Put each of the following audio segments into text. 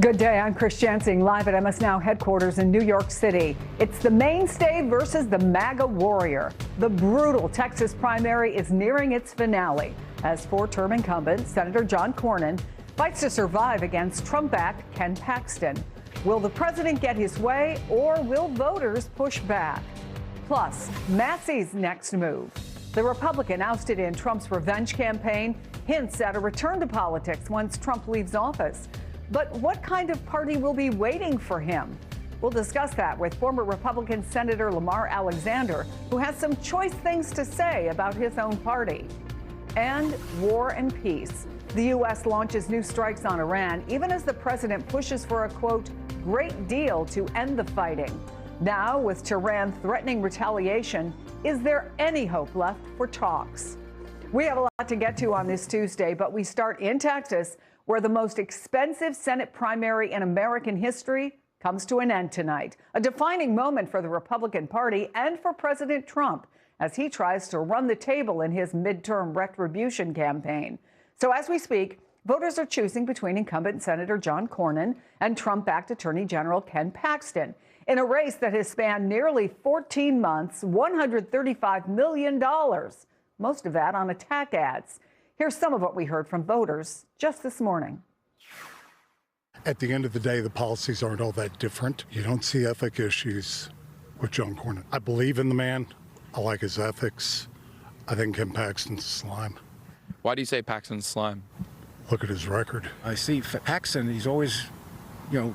Good day. I'm Chris Jansing, live at MSNOW headquarters in New York City. It's the mainstay versus the MAGA warrior. The brutal Texas primary is nearing its finale as four-term incumbent Senator John Cornyn fights to survive against Trump-backed Ken Paxton. Will the president get his way, or will voters push back? Plus, Massey's next move. The Republican ousted in Trump's revenge campaign hints at a return to politics once Trump leaves office. But what kind of party will be waiting for him? We'll discuss that with former Republican Senator Lamar Alexander, who has some choice things to say about his own party. And war and peace. The U.S. launches new strikes on Iran, even as the president pushes for a, quote, great deal to end the fighting. Now, with Tehran threatening retaliation, is there any hope left for talks? We have a lot to get to on this Tuesday, but we start in Texas, where the most expensive Senate primary in American history comes to an end tonight. A defining moment for the Republican Party and for President Trump as he tries to run the table in his midterm retribution campaign. So as we speak, voters are choosing between incumbent Senator John Cornyn and Trump-backed Attorney General Ken Paxton in a race that has spanned nearly 14 months, $135 million, most of that on attack ads. Here's some of what we heard from voters just this morning. At the end of the day, the policies aren't all that different. You don't see ethic issues with John Cornyn. I believe in the man. I like his ethics. I think Ken Paxton's a slime. Why do you say Paxton's slime? Look at his record. I see Paxton, he's always,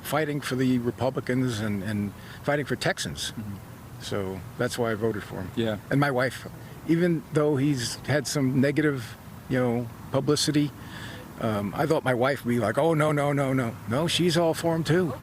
fighting for the Republicans and fighting for Texans. Mm-hmm. So that's why I voted for him. Yeah. And my wife, even though he's had some negative, publicity, I thought my wife would be like, oh, no. No, she's all for him, too.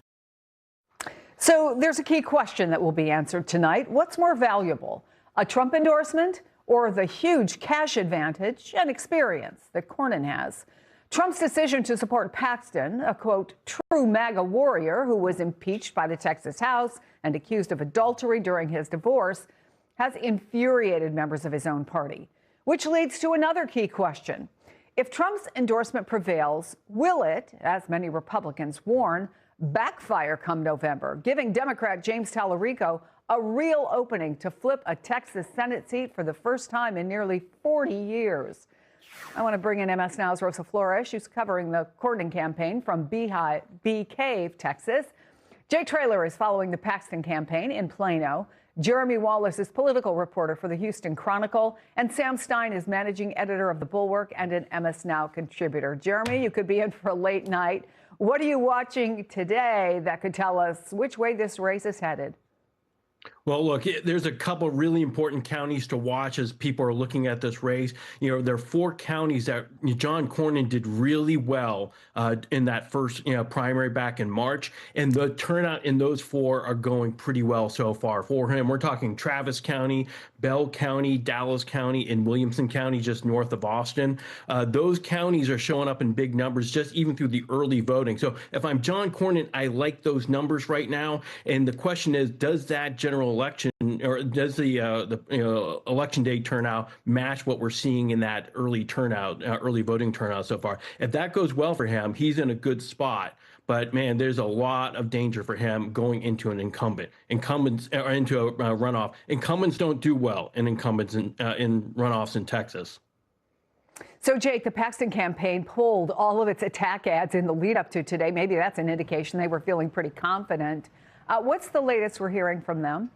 So there's a key question that will be answered tonight. What's more valuable, a Trump endorsement or the huge cash advantage and experience that Cornyn has? Trump's decision to support Paxton, a, quote, true MAGA warrior who was impeached by the Texas House and accused of adultery during his divorce, has infuriated members of his own party. Which leads to another key question. If Trump's endorsement prevails, will it, as many Republicans warn, backfire come November, giving Democrat James Tallarico a real opening to flip a Texas Senate seat for the first time in nearly 40 years? I want to bring in MSNOW's Rosa Flores. She's covering the Cornyn campaign from Bee Cave, Texas. Jay Traylor is following the Paxton campaign in Plano. Jeremy Wallace is political reporter for the Houston Chronicle, and Sam Stein is managing editor of The Bulwark and an MSNOW contributor. Jeremy, you could be in for a late night. What are you watching today that could tell us which way this race is headed? Well, look, there's a couple really important counties to watch as people are looking at this race. There are four counties that John Cornyn did really well in that first primary back in March. And the turnout in those four are going pretty well so far for him. We're talking Travis County, Bell County, Dallas County, and Williamson County, just north of Austin. Those counties are showing up in big numbers, just even through the early voting. So if I'm John Cornyn, I like those numbers right now. And the question is, does that general election, or does the election day turnout match what we're seeing in that early voting turnout so far? If that goes well for him, he's in a good spot. But man, there's a lot of danger for him going into an incumbents or into a runoff. Incumbents don't do well in incumbents in runoffs in Texas. So, Jake, the Paxton campaign pulled all of its attack ads in the lead up to today. Maybe that's an indication they were feeling pretty confident. What's the latest we're hearing from them?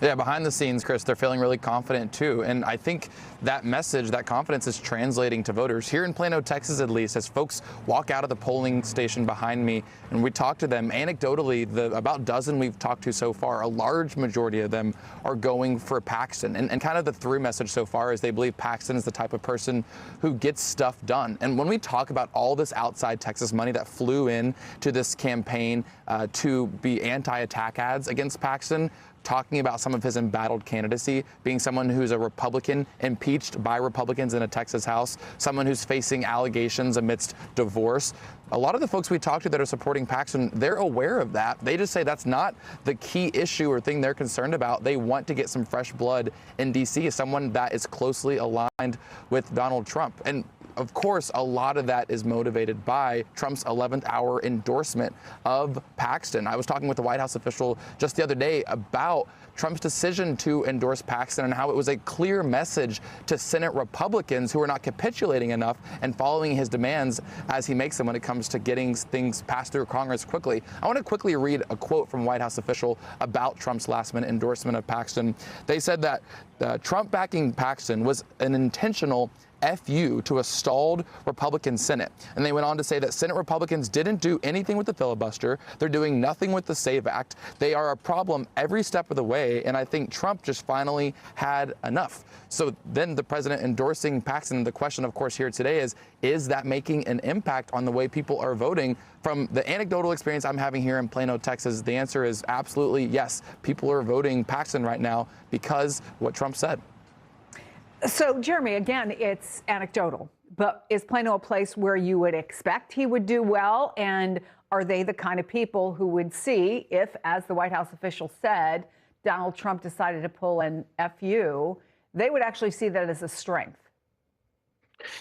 Yeah, behind the scenes, Chris, they're feeling really confident, too. And I think that message, that confidence is translating to voters here in Plano, Texas, at least, as folks walk out of the polling station behind me and we talk to them. Anecdotally, the about dozen we've talked to so far, a large majority of them are going for Paxton. And kind of the through message so far is they believe Paxton is the type of person who gets stuff done. And when we talk about all this outside Texas money that flew in to this campaign to be anti-attack ads against Paxton, talking about some some of his embattled candidacy, being someone who's a Republican, impeached by Republicans in a Texas House, someone who's facing allegations amidst divorce. A lot of the folks we talked to that are supporting Paxton, they're aware of that. They just say that's not the key issue or thing they're concerned about. They want to get some fresh blood in D.C. as someone that is closely aligned with Donald Trump. And of course, a lot of that is motivated by Trump's 11th hour endorsement of Paxton. I was talking with a White House official just the other day about Trump's decision to endorse Paxton and how it was a clear message to Senate Republicans who are not capitulating enough and following his demands as he makes them when it comes to getting things passed through Congress quickly. I want to quickly read a quote from a White House official about Trump's last-minute endorsement of Paxton. They said that Trump backing Paxton was an intentional FU to a stalled Republican Senate. And they went on to say that Senate Republicans didn't do anything with the filibuster. They're doing nothing with the SAVE Act. They are a problem every step of the way. And I think Trump just finally had enough. So then the president endorsing Paxton, the question, of course, here today is that making an impact on the way people are voting? From the anecdotal experience I'm having here in Plano, Texas, the answer is absolutely yes. People are voting Paxton right now because what Trump said. So, Jeremy, again, it's anecdotal, but is Plano a place where you would expect he would do well? And are they the kind of people who would see if, as the White House official said, Donald Trump decided to pull an FU, they would actually see that as a strength?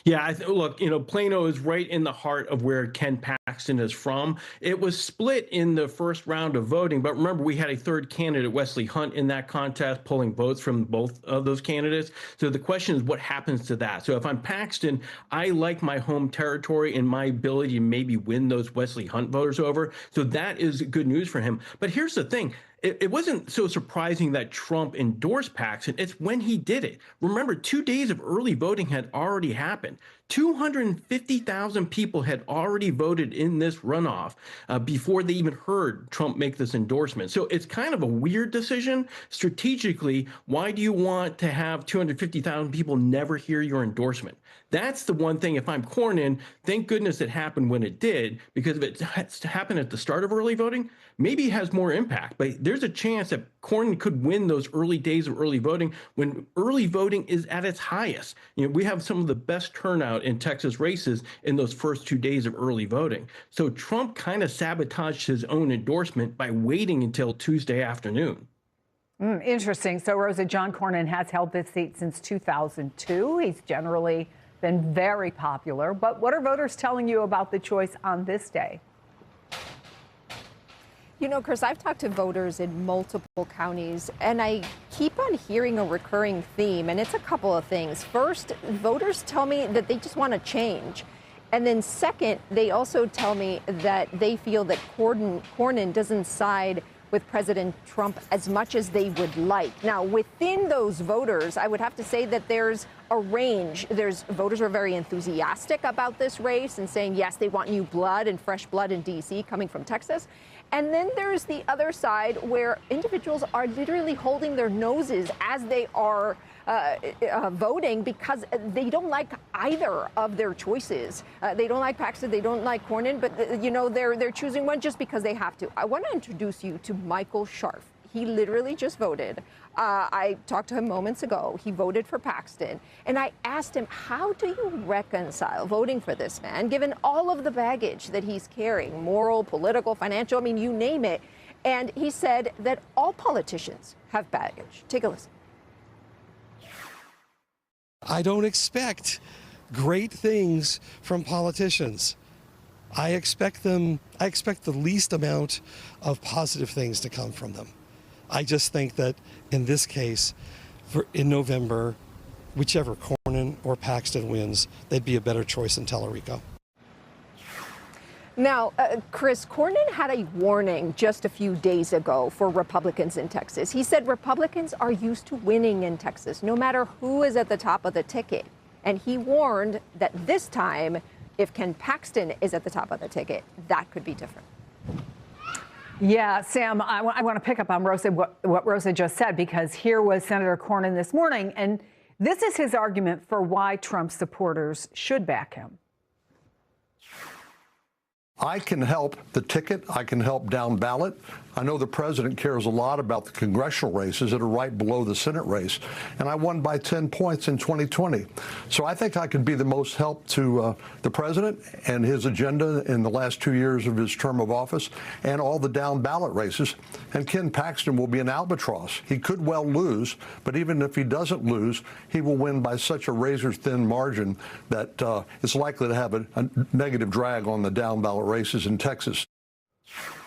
Yeah, look, Plano is right in the heart of where Ken Paxton is from. It was split in the first round of voting, but remember, we had a third candidate, Wesley Hunt, in that contest, pulling votes from both of those candidates. So the question is, what happens to that? So if I'm Paxton, I like my home territory and my ability to maybe win those Wesley Hunt voters over. So that is good news for him. But here's the thing. It wasn't so surprising that Trump endorsed Paxton. It's when he did it. Remember, 2 days of early voting had already happened. 250,000 people had already voted in this runoff before they even heard Trump make this endorsement. So it's kind of a weird decision. Strategically, why do you want to have 250,000 people never hear your endorsement? That's the one thing. If I'm Cornyn, thank goodness it happened when it did, because if it happened at the start of early voting, maybe it has more impact. But there's a chance that Cornyn could win those early days of early voting when early voting is at its highest. We have some of the best turnout in Texas races in those first 2 days of early voting. So Trump kind of sabotaged his own endorsement by waiting until Tuesday afternoon. Interesting. So, Rosa, John Cornyn has held this seat since 2002. He's generally been very popular. But what are voters telling you about the choice on this day? Chris, I've talked to voters in multiple counties, and I keep on hearing a recurring theme, and it's a couple of things. First, voters tell me that they just want to change. And then second, they also tell me that they feel that Cornyn doesn't side with President Trump as much as they would like. Now, within those voters, I would have to say that there's a range. There's voters who are very enthusiastic about this race and saying, yes, they want new blood and fresh blood in D.C. coming from Texas. And then there's the other side where individuals are literally holding their noses as they are voting because they don't like either of their choices. They don't like Paxton, they don't like Cornyn, but they're choosing one just because they have to. I want to introduce you to Michael Scharf. He literally just voted. I talked to him moments ago. He voted for Paxton. And I asked him, how do you reconcile voting for this man, given all of the baggage that he's carrying, moral, political, financial, I mean, you name it. And he said that all politicians have baggage. Take a listen. I don't expect great things from politicians. I expect the least amount of positive things to come from them. I just think that in this case, in November, whichever Cornyn or Paxton wins, they'd be a better choice than Tellerico. Now, Chris, Cornyn had a warning just a few days ago for Republicans in Texas. He said Republicans are used to winning in Texas, no matter who is at the top of the ticket. And he warned that this time, if Ken Paxton is at the top of the ticket, that could be different. Yeah, Sam, I want to pick up on Rosa, what Rosa just said, because here was Senator Cornyn this morning, and this is his argument for why Trump supporters should back him. I can help the ticket. I can help down ballot. I know the president cares a lot about the congressional races that are right below the Senate race, and I won by 10 points in 2020. So I think I could be the most help to the president and his agenda in the last 2 years of his term of office, and all the down ballot races. And Ken Paxton will be an albatross. He could well lose, but even if he doesn't lose, he will win by such a razor-thin margin that it's likely to have a negative drag on the down ballot races in Texas.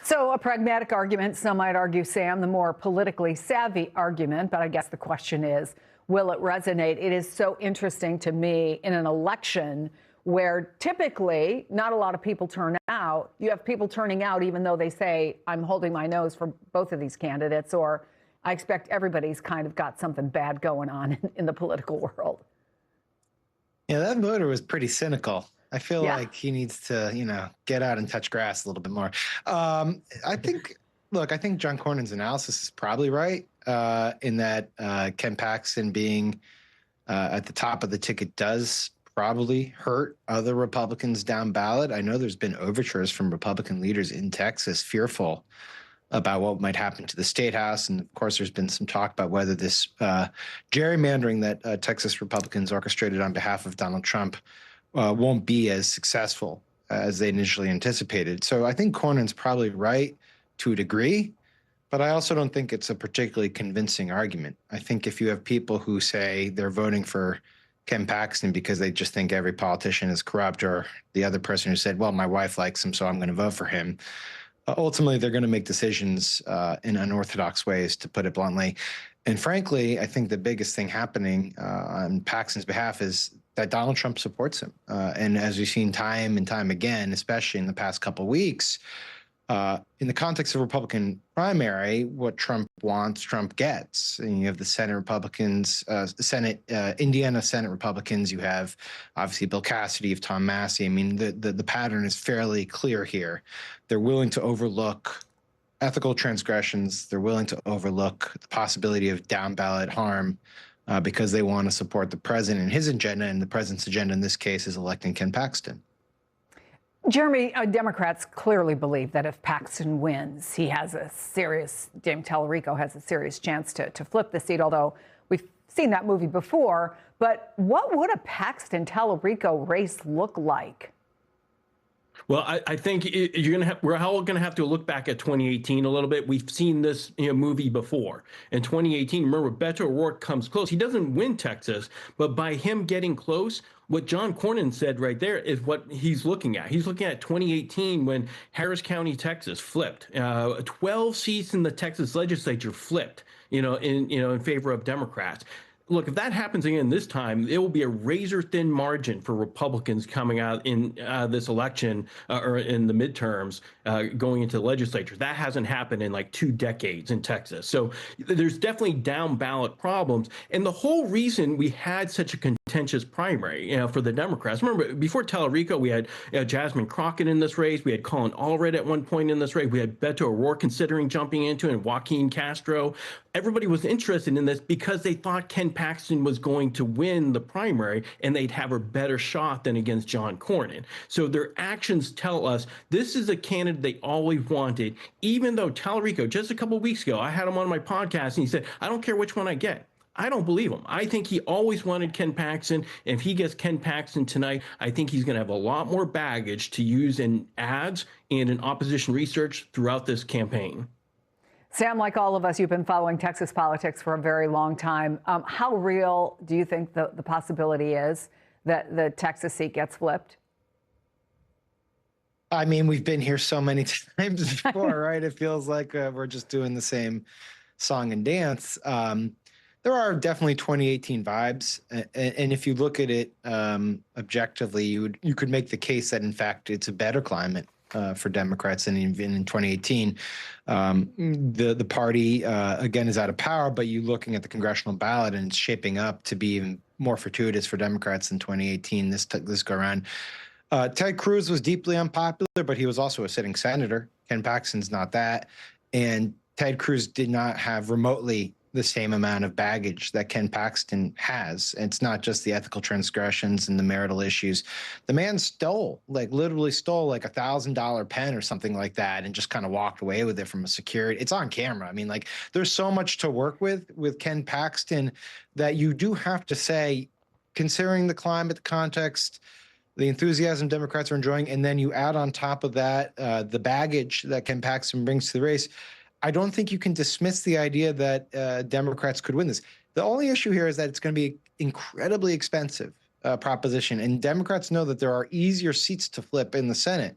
So a pragmatic argument, some might argue, Sam, the more politically savvy argument, but I guess the question is, will it resonate? It is so interesting to me in an election where typically not a lot of people turn out. You have people turning out even though they say, I'm holding my nose for both of these candidates, or I expect everybody's kind of got something bad going on in the political world. Yeah, that voter was pretty cynical. I feel like he needs to, get out and touch grass a little bit more. I think John Cornyn's analysis is probably right in that Ken Paxton being at the top of the ticket does probably hurt other Republicans down ballot. I know there's been overtures from Republican leaders in Texas fearful about what might happen to the state house. And of course, there's been some talk about whether this gerrymandering that Texas Republicans orchestrated on behalf of Donald Trump won't be as successful as they initially anticipated. So I think Cornyn's probably right to a degree, but I also don't think it's a particularly convincing argument. I think if you have people who say they're voting for Ken Paxton because they just think every politician is corrupt, or the other person who said, well, my wife likes him, so I'm going to vote for him, ultimately they're going to make decisions in unorthodox ways, to put it bluntly. And frankly, I think the biggest thing happening on Paxton's behalf is that Donald Trump supports him. And as we've seen time and time again, especially in the past couple of weeks, in the context of Republican primary, what Trump wants, Trump gets. And you have the Senate Republicans, Indiana Senate Republicans. You have obviously Bill Cassidy, of Tom Massey. I mean, the pattern is fairly clear here. They're willing to overlook ethical transgressions. They're willing to overlook the possibility of down ballot harm because they want to support the president and his agenda, and the president's agenda in this case is electing Ken Paxton. Jeremy, Democrats clearly believe that if Paxton wins, James Tallarico has a serious chance to flip the seat, although we've seen that movie before. But what would a Paxton-Tallarico race look like? Well, I think we're all going to have to look back at 2018 a little bit. We've seen this movie before. In 2018, remember, Beto O'Rourke comes close. He doesn't win Texas, but by him getting close, what John Cornyn said right there is what he's looking at. He's looking at 2018 when Harris County, Texas flipped. 12 seats in the Texas legislature flipped, in favor of Democrats. Look, if that happens again this time, it will be a razor-thin margin for Republicans coming out in this election or in the midterms going into the legislature. That hasn't happened in like 2 decades in Texas. So there's definitely down-ballot problems. And the whole reason we had such a contentious primary for the Democrats. Remember, before Tallarico, we had Jasmine Crockett in this race. We had Colin Allred at one point in this race. We had Beto O'Rourke considering jumping into it, and Joaquin Castro. Everybody was interested in this because they thought Ken Paxton was going to win the primary and they'd have a better shot than against John Cornyn. So their actions tell us this is a candidate they always wanted, even though Tallarico, just a couple of weeks ago, I had him on my podcast and he said, I don't care which one I get. I don't believe him. I think he always wanted Ken Paxton. And if he gets Ken Paxton tonight, I think he's going to have a lot more baggage to use in ads and in opposition research throughout this campaign. Sam, like all of us, you've been following Texas politics for a very long time. How real do you think the possibility is that the Texas seat gets flipped? I mean, we've been here so many times before, right? It feels like we're just doing the same song and dance. There are definitely 2018 vibes. And if you look at it objectively, you could make the case that, in fact, it's a better climate for Democrats than even in 2018. The party, again, is out of power, but you're looking at the congressional ballot and it's shaping up to be even more fortuitous for Democrats in 2018 this go around. Ted Cruz was deeply unpopular, but he was also a sitting senator. Ken Paxton's not that. And Ted Cruz did not have remotely the same amount of baggage that Ken Paxton has. It's not just the ethical transgressions and the marital issues. The man stole, like literally stole like $1,000 pen or something like that and just kind of walked away with it from a security. It's on camera. I mean, like there's so much to work with Ken Paxton that you do have to say, considering the climate, the context, the enthusiasm Democrats are enjoying, and then you add on top of that the baggage that Ken Paxton brings to the race, I don't think you can dismiss the idea that Democrats could win this. The only issue here is that it's going to be incredibly expensive proposition, and Democrats know that there are easier seats to flip in the Senate,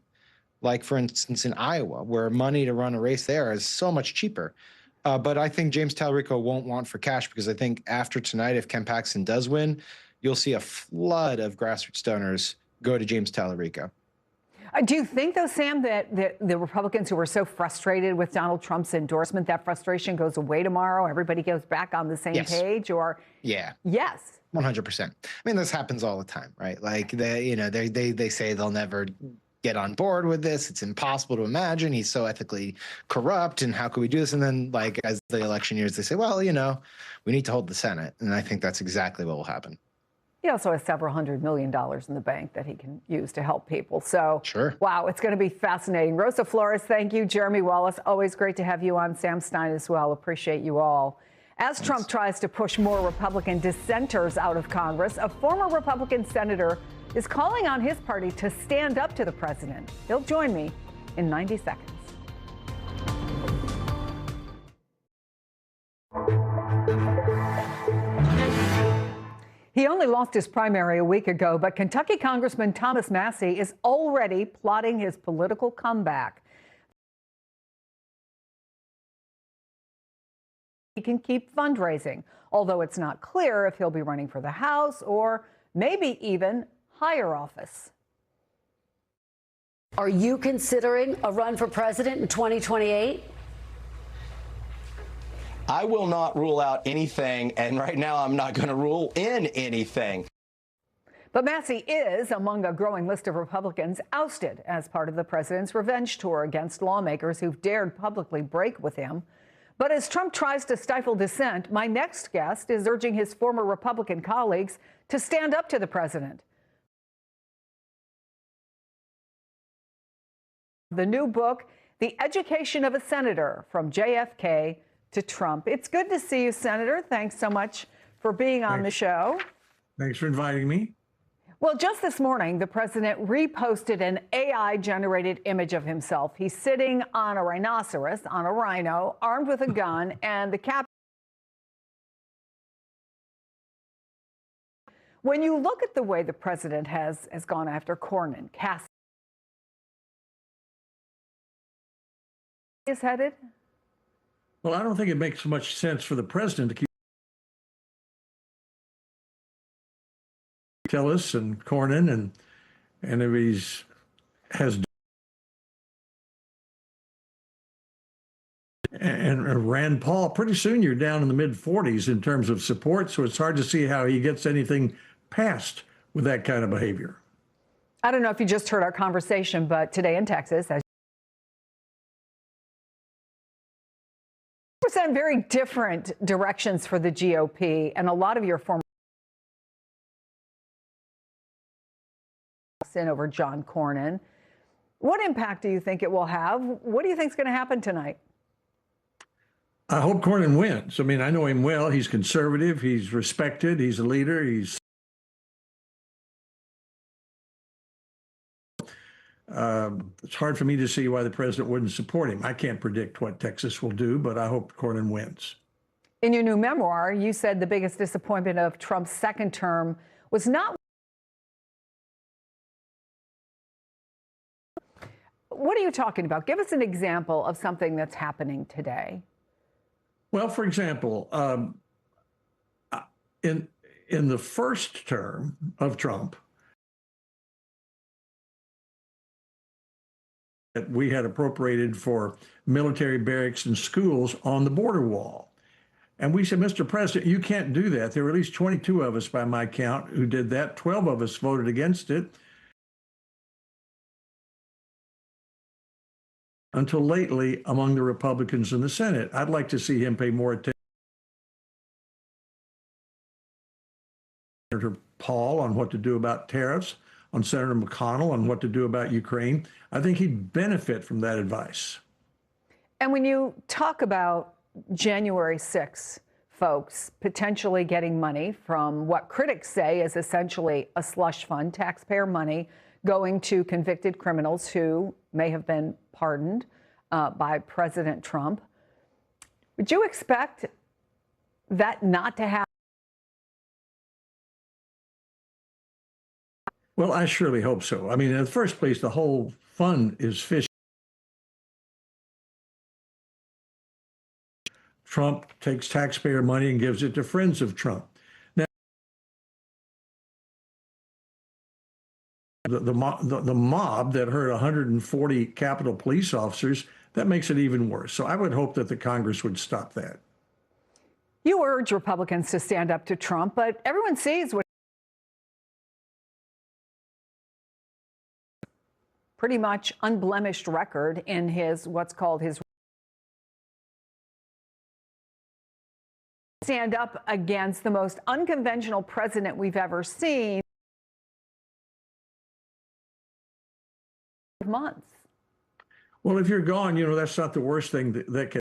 like, for instance, in Iowa, where money to run a race there is so much cheaper. But I think James Talarico won't want for cash, because I think after tonight, if Ken Paxton does win, you'll see a flood of grassroots donors go to James Talarico. Do you think, though, Sam, that the Republicans who were so frustrated with Donald Trump's endorsement, that frustration goes away tomorrow? Everybody goes back on the same page? Or yeah, yes, 100%. I mean, this happens all the time, right? Like they say they'll never get on board with this. It's impossible to imagine. He's so ethically corrupt, and how could we do this? And then, like, as the election years, they say, well, we need to hold the Senate, and I think that's exactly what will happen. he also has several $100 million in the bank that he can use to help people. So, sure. Wow, it's going to be fascinating. Rosa Flores, thank you. Jeremy Wallace, always great to have you on. Sam Stein as well. Appreciate you all. As Trump tries to push more Republican dissenters out of Congress, a former Republican senator is calling on his party to stand up to the president. He'll join me in 90 seconds. He only lost his primary a week ago, but Kentucky Congressman Thomas Massie is already plotting his political comeback. He can keep fundraising, although it's not clear if he'll be running for the House or maybe even higher office. Are you considering a run for president in 2028? I will not rule out anything, and right now I'm not going to rule in anything. But Massie is among a growing list of Republicans ousted as part of the president's revenge tour against lawmakers who've dared publicly break with him. But as Trump tries to stifle dissent, my next guest is urging his former Republican colleagues to stand up to the president. The new book, The Education of a Senator, From JFK to Trump. It's good to see you, Senator. Thanks so much for being on the show. Thanks for inviting me. Well, just this morning, the president reposted an AI-generated image of himself. He's sitting on a rhinoceros, on a rhino, armed with a gun, and the caption. When you look at the way the president has gone after Cornyn, Cass is headed? Well, I don't think it makes much sense for the president to keep Tillis and Cornyn, and if has and Rand Paul, pretty soon you're down in the mid-40s in terms of support, so it's hard to see how he gets anything passed with that kind of behavior. I don't know if you just heard our conversation, but today in Texas, as very different directions for the GOP, and a lot of your former in over John Cornyn. What impact do you think it will have? What do you think is going to happen tonight? I hope Cornyn wins. I mean, I know him well. He's conservative. He's respected. He's a leader. It's hard for me to see why the president wouldn't support him. I can't predict what Texas will do, but I hope Cornyn wins. In your new memoir, you said the biggest disappointment of Trump's second term was not. What are you talking about? Give us an example of something that's happening today. Well, for example, in the first term of Trump, that we had appropriated for military barracks and schools on the border wall. And we said, Mr. President, you can't do that. There were at least 22 of us by my count who did that. 12 of us voted against it. Until lately, among the Republicans in the Senate, I'd like to see him pay more attention Senator Paul on what to do about tariffs, on Senator McConnell on what to do about Ukraine. I think he'd benefit from that advice. And when you talk about January 6th, folks potentially getting money from what critics say is essentially a slush fund, taxpayer money going to convicted criminals who may have been pardoned by President Trump, would you expect that not to happen? Well, I surely hope so. I mean, in the first place, the whole fund is fishy. Trump takes taxpayer money and gives it to friends of Trump. Now, the mob that hurt 140 Capitol police officers, that makes it even worse. So I would hope that the Congress would stop that. You urge Republicans to stand up to Trump, but everyone sees what pretty much unblemished record in his what's called his stand up against the most unconventional president we've ever seen. Months. Well, if you're gone, you know, that's not the worst thing that can.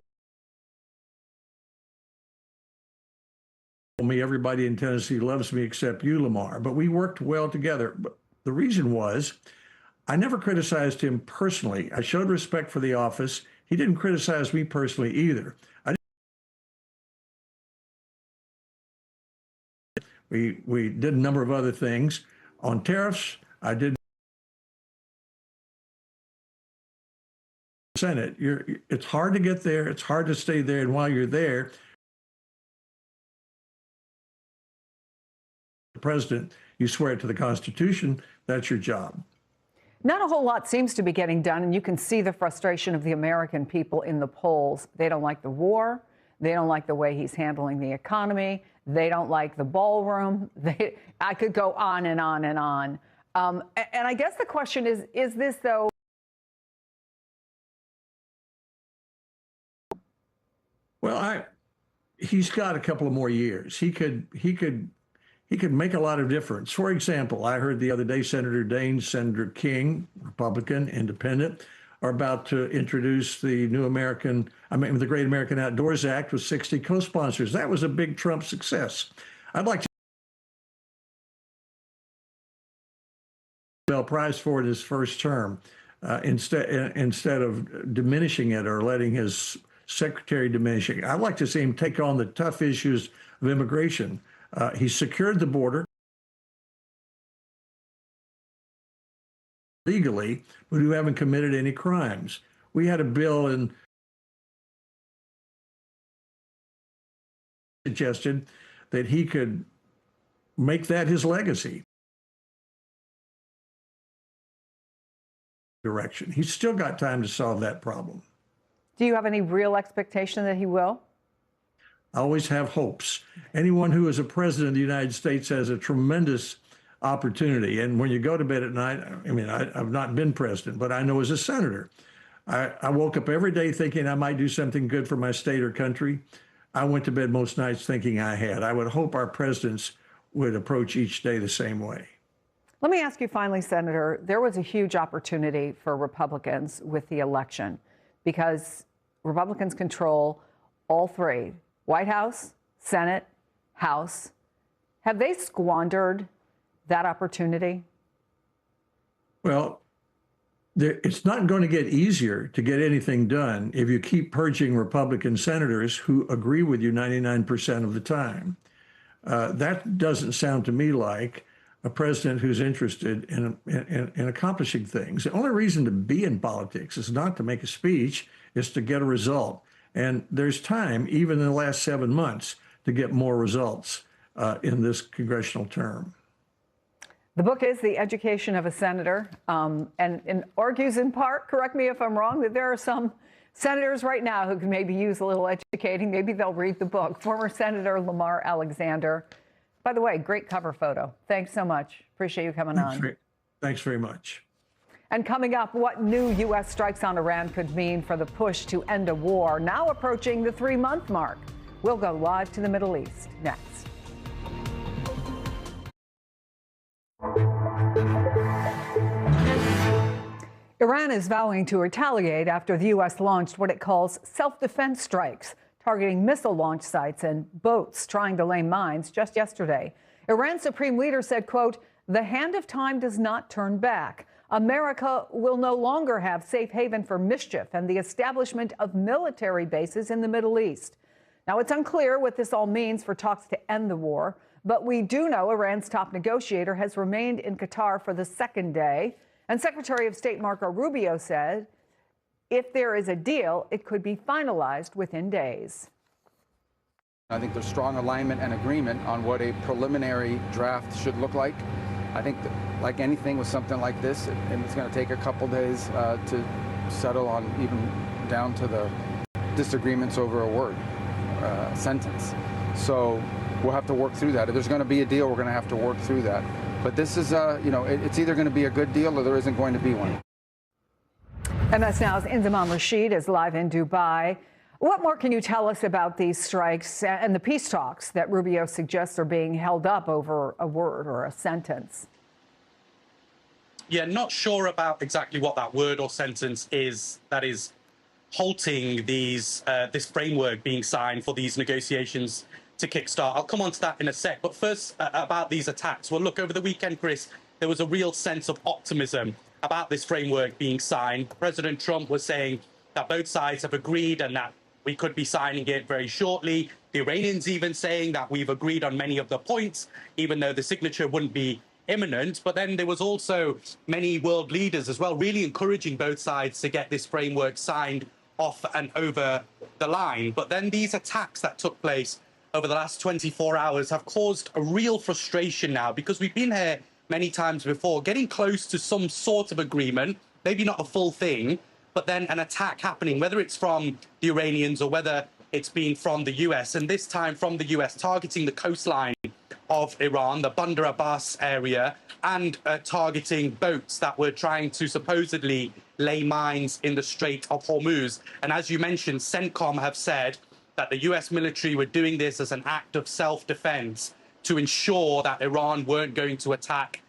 Me, everybody in Tennessee loves me except you, Lamar. But we worked well together. But the reason was, I never criticized him personally. I showed respect for the office. He didn't criticize me personally either. We did a number of other things. On tariffs, I did. Senate, it's hard to get there. It's hard to stay there. And while you're there, the president, you swear it to the Constitution. That's your job. Not a whole lot seems to be getting done, and you can see the frustration of the American people in the polls. They don't like the war. They don't like the way he's handling the economy. They don't like the ballroom. I could go on and on and on. And I guess the question is this, though? Well, he's got a couple of more years. He could make a lot of difference. For example, I heard the other day Senator Daines, Senator King, Republican, Independent, are about to introduce the the Great American Outdoors Act with 60 co-sponsors. That was a big Trump success. I'd like to Nobel Prize for it his first term, instead of diminishing it or letting his secretary diminish it. I'd like to see him take on the tough issues of immigration. He secured the border legally, but who haven't committed any crimes. We had a bill in suggested that he could make that his legacy. Direction. He's still got time to solve that problem. Do you have any real expectation that he will? I always have hopes. Anyone who is a president of the United States has a tremendous opportunity. And when you go to bed at night, I mean, I've not been president, but I know as a senator, I woke up every day thinking I might do something good for my state or country. I went to bed most nights thinking I had. I would hope our presidents would approach each day the same way. Let me ask you finally, Senator, there was a huge opportunity for Republicans with the election because Republicans control all three, White House, Senate, House. Have they squandered that opportunity? Well, it's not going to get easier to get anything done if you keep purging Republican senators who agree with you 99% of the time. That doesn't sound to me like a president who's interested in accomplishing things. The only reason to be in politics is not to make a speech, it's to get a result. And there's time, even in the last 7 months, to get more results in this congressional term. The book is The Education of a Senator, and argues in part, correct me if I'm wrong, that there are some senators right now who can maybe use a little educating. Maybe they'll read the book. Former Senator Lamar Alexander. By the way, great cover photo. Thanks so much. Appreciate you coming on. Thanks very much. And coming up, what new U.S. strikes on Iran could mean for the push to end a war, now approaching the 3-month mark. We'll go live to the Middle East next. Iran is vowing to retaliate after the U.S. launched what it calls self-defense strikes, targeting missile launch sites and boats trying to lay mines just yesterday. Iran's supreme leader said, quote, "The hand of time does not turn back. America will no longer have safe haven for mischief and the establishment of military bases in the Middle East." Now, it's unclear what this all means for talks to end the war, but we do know Iran's top negotiator has remained in Qatar for the second day. And Secretary of State Marco Rubio said if there is a deal, it could be finalized within days. I think there's strong alignment and agreement on what a preliminary draft should look like. I think that, like anything with something like this, it's going to take a couple days to settle on, even down to the disagreements over a word, sentence. So we'll have to work through that. If there's going to be a deal, we're going to have to work through that. But this is, it's either going to be a good deal or there isn't going to be one. MSNOW's Inzamam Rashid is live in Dubai. What more can you tell us about these strikes and the peace talks that Rubio suggests are being held up over a word or a sentence? Yeah, not sure about exactly what that word or sentence is that is halting these this framework being signed for these negotiations to kickstart. I'll come on to that in a sec. But first, about these attacks. Well, look, over the weekend, Chris, there was a real sense of optimism about this framework being signed. President Trump was saying that both sides have agreed and that we could be signing it very shortly. The Iranians even saying that we've agreed on many of the points, even though the signature wouldn't be imminent. But then there was also many world leaders as well, really encouraging both sides to get this framework signed off and over the line. But then these attacks that took place over the last 24 hours have caused a real frustration now, because we've been here many times before, getting close to some sort of agreement, maybe not a full thing, but then an attack happening, whether it's from the Iranians or whether it's been from the US, and this time from the US, targeting the coastline of Iran, the Bandar Abbas area, and targeting boats that were trying to supposedly lay mines in the Strait of Hormuz. And as you mentioned, CENTCOM have said that the US military were doing this as an act of self-defense to ensure that Iran weren't going to attack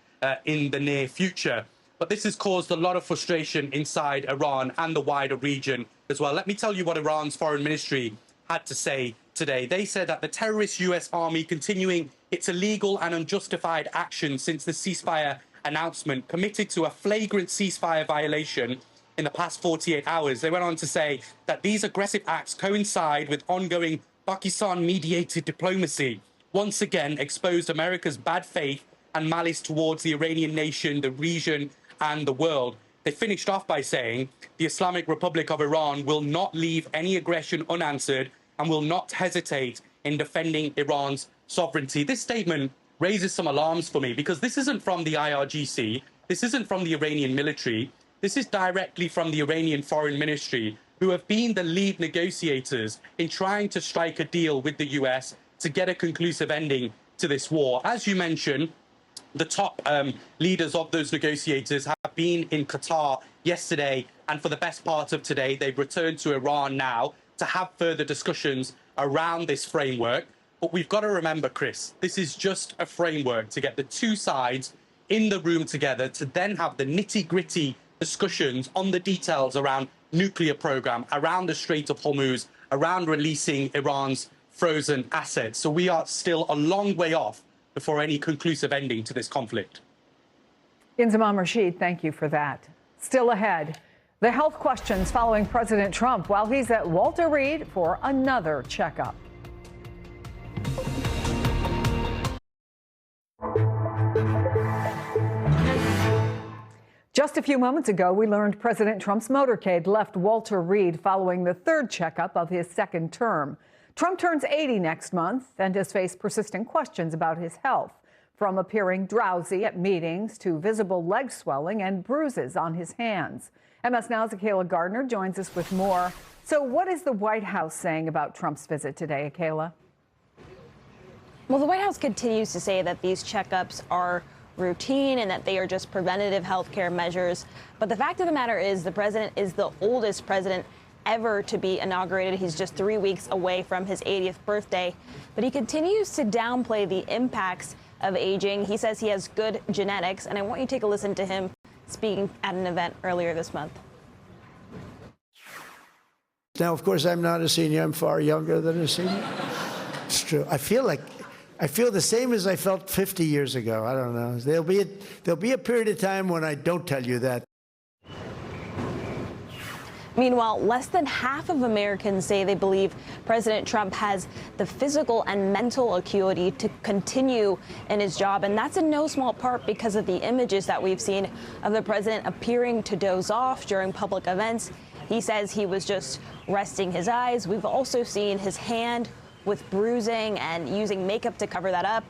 in the near future. But this has caused a lot of frustration inside Iran and the wider region as well. Let me tell you what Iran's foreign ministry had to say today. They said that the terrorist US army continuing its illegal and unjustified action since the ceasefire announcement committed to a flagrant ceasefire violation in the past 48 hours. They went on to say that these aggressive acts coincide with ongoing Pakistan-mediated diplomacy, once again exposed America's bad faith and malice towards the Iranian nation, the region, and the world. They finished off by saying the Islamic Republic of Iran will not leave any aggression unanswered and will not hesitate in defending Iran's sovereignty. This statement raises some alarms for me, because this isn't from the IRGC, this isn't from the Iranian military, this is directly from the Iranian foreign ministry, who have been the lead negotiators in trying to strike a deal with the US to get a conclusive ending to this war. As you mentioned, the top leaders of those negotiators have been in Qatar yesterday, and for the best part of today, they've returned to Iran now to have further discussions around this framework. But we've got to remember, Chris, this is just a framework to get the two sides in the room together to then have the nitty-gritty discussions on the details around nuclear program, around the Strait of Hormuz, around releasing Iran's frozen assets. So we are still a long way off before any conclusive ending to this conflict. Inzamam Rashid, thank you for that. Still ahead, the health questions following President Trump while he's at Walter Reed for another checkup. Just a few moments ago, we learned President Trump's motorcade left Walter Reed following the third checkup of his second term. Trump turns 80 next month and has faced persistent questions about his health, from appearing drowsy at meetings to visible leg swelling and bruises on his hands. MSNOW's Nicolle Gardner joins us with more. So what is the White House saying about Trump's visit today, Nicolle? Well, the White House continues to say that these checkups are routine and that they are just preventative health care measures. But the fact of the matter is the president is the oldest president ever to be inaugurated. He's just 3 weeks away from his 80th birthday. But he continues to downplay the impacts of aging. He says he has good genetics. And I want you to take a listen to him speaking at an event earlier this month. Now, of course, I'm not a senior. I'm far younger than a senior. It's true. I feel the same as I felt 50 years ago. I don't know. There'll be a period of time when I don't tell you that. Meanwhile, less than half of Americans say they believe President Trump has the physical and mental acuity to continue in his job. And that's in no small part because of the images that we've seen of the president appearing to doze off during public events. He says he was just resting his eyes. We've also seen his hand with bruising and using makeup to cover that up.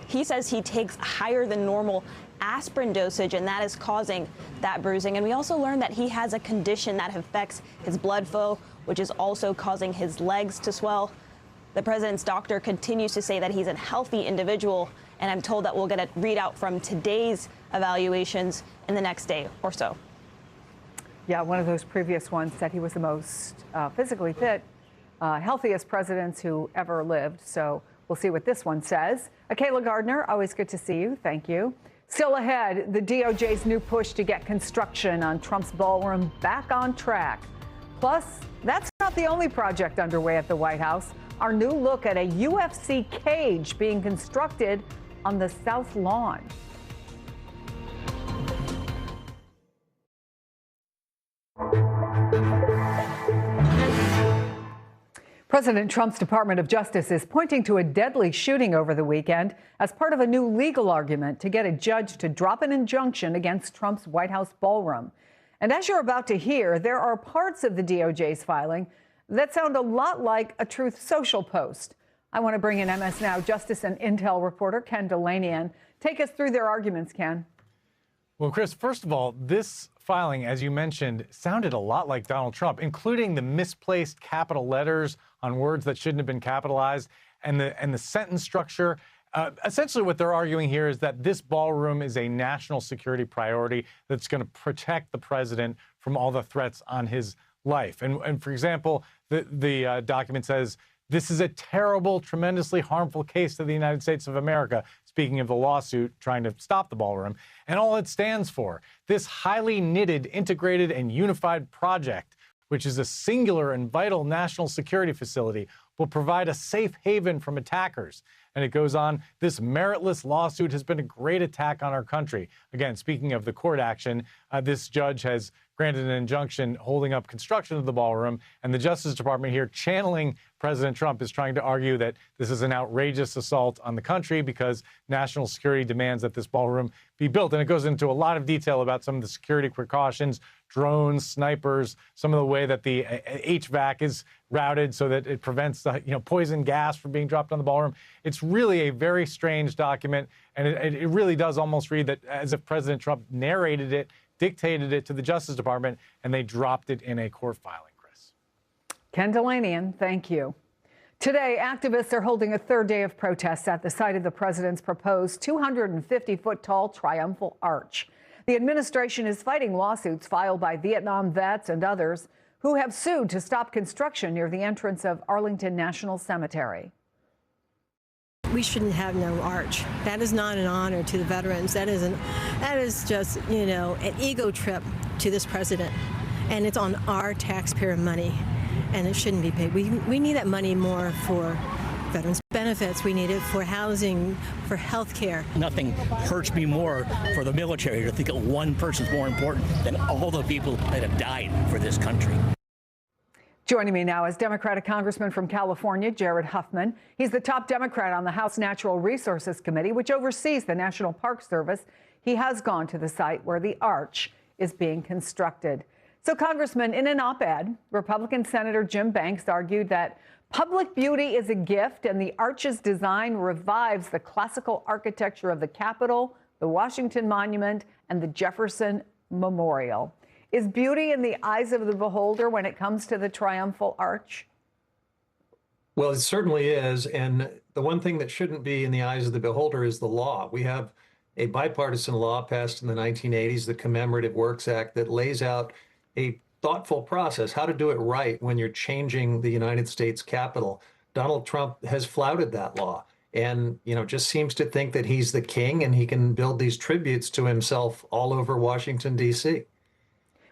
He says he takes higher than normal aspirin dosage, and that is causing that bruising. And we also learned that he has a condition that affects his blood flow, which is also causing his legs to swell. The president's doctor continues to say that he's a healthy individual, and I'm told that we'll get a readout from today's evaluations in the next day or so. Yeah, one of those previous ones said he was the most physically fit, healthiest presidents who ever lived. So we'll see what this one says. Kayla Gardner, always good to see you. Thank you. Still ahead, the DOJ's new push to get construction on Trump's ballroom back on track. Plus, that's not the only project underway at the White House. Our new look at a UFC cage being constructed on the South Lawn. President Trump's Department of Justice is pointing to a deadly shooting over the weekend as part of a new legal argument to get a judge to drop an injunction against Trump's White House ballroom. And as you're about to hear, there are parts of the DOJ's filing that sound a lot like a Truth Social post. I want to bring in MSNOW Justice and Intel reporter Ken Delanian. Take us through their arguments, Ken. Well, Chris, first of all, this filing, as you mentioned, sounded a lot like Donald Trump, including the misplaced capital letters on words that shouldn't have been capitalized and the sentence structure. Essentially, what they're arguing here is that this ballroom is a national security priority that's going to protect the president from all the threats on his life. And for example, the document says, this is a terrible, tremendously harmful case to the United States of America, speaking of the lawsuit trying to stop the ballroom, and all it stands for. This highly knitted, integrated, and unified project, which is a singular and vital national security facility, will provide a safe haven from attackers. And it goes on, this meritless lawsuit has been a great attack on our country. Again, speaking of the court action, this judge has granted an injunction holding up construction of the ballroom, and the Justice Department here, channeling President Trump, is trying to argue that this is an outrageous assault on the country because national security demands that this ballroom be built. And it goes into a lot of detail about some of the security precautions, drones, snipers, some of the way that the HVAC is routed so that it prevents the poison gas from being dropped on the ballroom. It's really a very strange document, and it really does almost read that as if President Trump narrated it, dictated it to the Justice Department, and they dropped it in a court filing, Chris. Ken Delanian, thank you. Today, activists are holding a third day of protests at the site of the president's proposed 250-foot-tall triumphal arch. The administration is fighting lawsuits filed by Vietnam vets and others who have sued to stop construction near the entrance of Arlington National Cemetery. We shouldn't have no arch. That is not an honor to the veterans. That is just, an ego trip to this president. And it's on our taxpayer money, and it shouldn't be paid. We need that money more for veterans benefits. We need it for housing, for health care. Nothing hurts me more for the military to think that one person's more important than all the people that have died for this country. Joining me now is Democratic Congressman from California, Jared Huffman. He's the top Democrat on the House Natural Resources Committee, which oversees the National Park Service. He has gone to the site where the arch is being constructed. So, Congressman, in an op-ed, Republican Senator Jim Banks argued that public beauty is a gift and the arch's design revives the classical architecture of the Capitol, the Washington Monument, and the Jefferson Memorial. Is beauty in the eyes of the beholder when it comes to the triumphal arch? Well, it certainly is. And the one thing that shouldn't be in the eyes of the beholder is the law. We have a bipartisan law passed in the 1980s, the Commemorative Works Act, that lays out a thoughtful process, how to do it right when you're changing the United States Capitol. Donald Trump has flouted that law and, just seems to think that he's the king and he can build these tributes to himself all over Washington, D.C.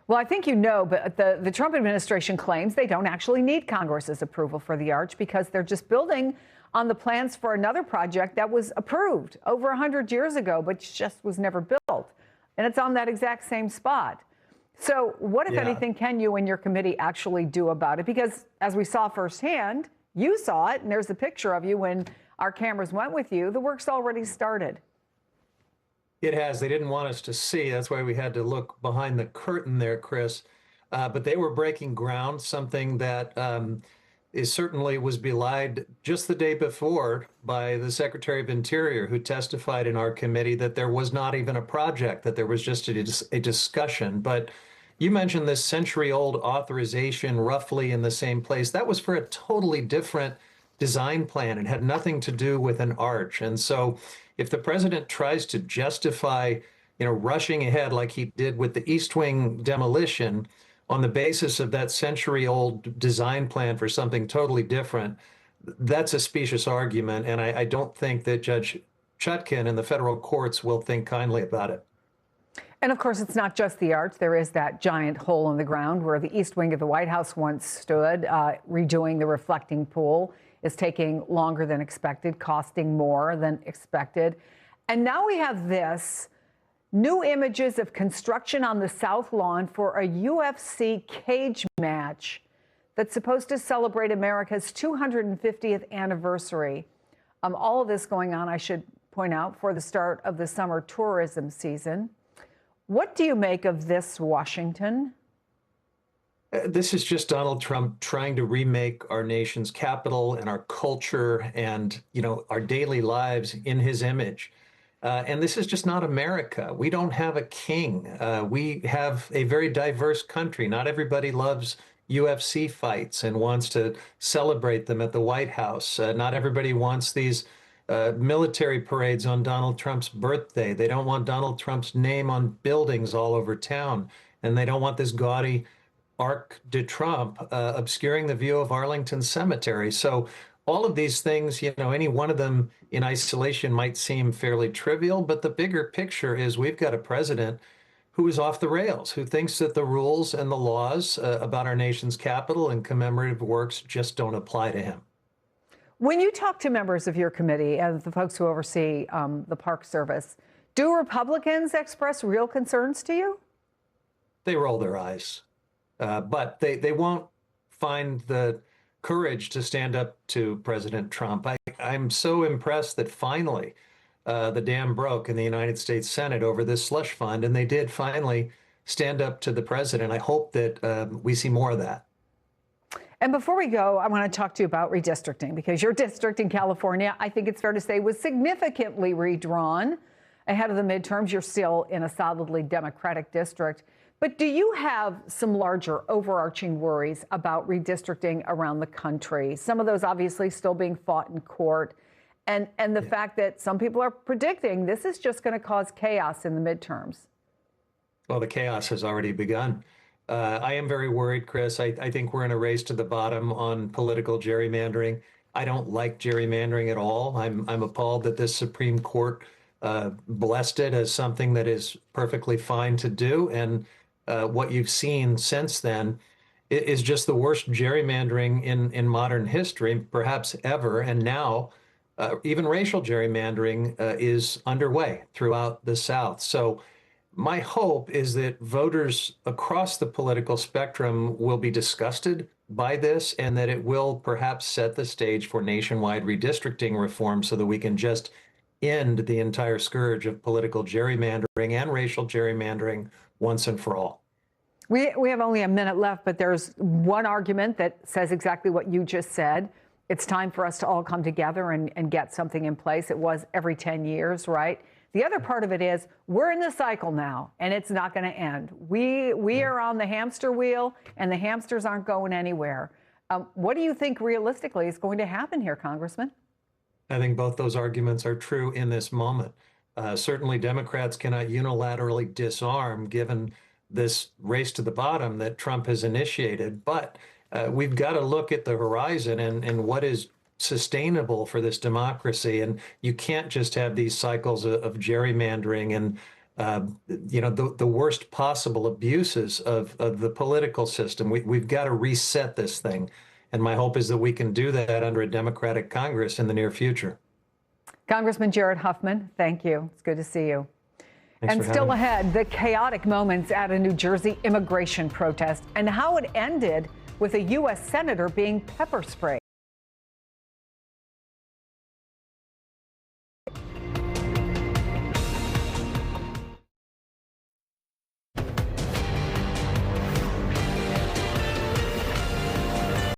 Well, I think you know, but the Trump administration claims they don't actually need Congress's approval for the arch because they're just building on the plans for another project that was approved over 100 years ago, but just was never built. And it's on that exact same spot. So what, if anything, can you and your committee actually do about it? Because as we saw firsthand, you saw it, and there's a picture of you when our cameras went with you. The work's already started. It has. They didn't want us to see. That's why we had to look behind the curtain there, Chris. But they were breaking ground, something that certainly was belied just the day before by the Secretary of Interior, who testified in our committee that there was not even a project, that there was just a discussion. But you mentioned this century-old authorization roughly in the same place. That was for a totally different design plan. It had nothing to do with an arch. And so if the president tries to justify, rushing ahead like he did with the East Wing demolition on the basis of that century-old design plan for something totally different, that's a specious argument. And I don't think that Judge Chutkan and the federal courts will think kindly about it. And of course, it's not just the arch. There is that giant hole in the ground where the East Wing of the White House once stood. Redoing the reflecting pool is taking longer than expected, costing more than expected. And now we have this. New images of construction on the South Lawn for a UFC cage match that's supposed to celebrate America's 250th anniversary. All of this going on, I should point out, for the start of the summer tourism season. What do you make of this, Washington? This is just Donald Trump trying to remake our nation's capital and our culture and, our daily lives in his image. And this is just not America. We don't have a king. We have a very diverse country. Not everybody loves UFC fights and wants to celebrate them at the White House. Not everybody wants these military parades on Donald Trump's birthday. They don't want Donald Trump's name on buildings all over town. And they don't want this gaudy Arc de Trump obscuring the view of Arlington Cemetery. So all of these things, any one of them in isolation might seem fairly trivial, but the bigger picture is we've got a president who is off the rails, who thinks that the rules and the laws about our nation's capital and commemorative works just don't apply to him. When you talk to members of your committee and the folks who oversee the Park Service, do Republicans express real concerns to you? They roll their eyes, but they won't find the courage to stand up to President Trump. I'm so impressed that finally the dam broke in the United States Senate over this slush fund, and they did finally stand up to the president. I hope that we see more of that. And before we go, I want to talk to you about redistricting, because your district in California, I think it's fair to say, was significantly redrawn ahead of the midterms. You're still in a solidly Democratic district. But do you have some larger overarching worries about redistricting around the country? Some of those obviously still being fought in court. And the fact that some people are predicting this is just going to cause chaos in the midterms. Well, the chaos has already begun. I am very worried, Chris. I think we're in a race to the bottom on political gerrymandering. I don't like gerrymandering at all. I'm appalled that this Supreme Court blessed it as something that is perfectly fine to do. And what you've seen since then is just the worst gerrymandering in modern history, perhaps ever. And now even racial gerrymandering is underway throughout the South. So my hope is that voters across the political spectrum will be disgusted by this, and that it will perhaps set the stage for nationwide redistricting reform so that we can just end the entire scourge of political gerrymandering and racial gerrymandering once and for all. We have only a minute left, but there's one argument that says exactly what you just said. It's time for us to all come together and get something in place. It was every 10 years, right? The other part of it is we're in the cycle now, and it's not going to end. We are on the hamster wheel, and the hamsters aren't going anywhere. What do you think realistically is going to happen here, Congressman? I think both those arguments are true in this moment. Certainly Democrats cannot unilaterally disarm given this race to the bottom that Trump has initiated, but we've got to look at the horizon and what is sustainable for this democracy. And you can't just have these cycles of gerrymandering and the worst possible abuses of the political system. We've got to reset this thing. And my hope is that we can do that under a Democratic Congress in the near future. Congressman Jared Huffman, thank you. It's good to see you. Thanks and for still having me. ahead, the chaotic moments at a New Jersey immigration protest and how it ended with a U.S. senator being pepper sprayed.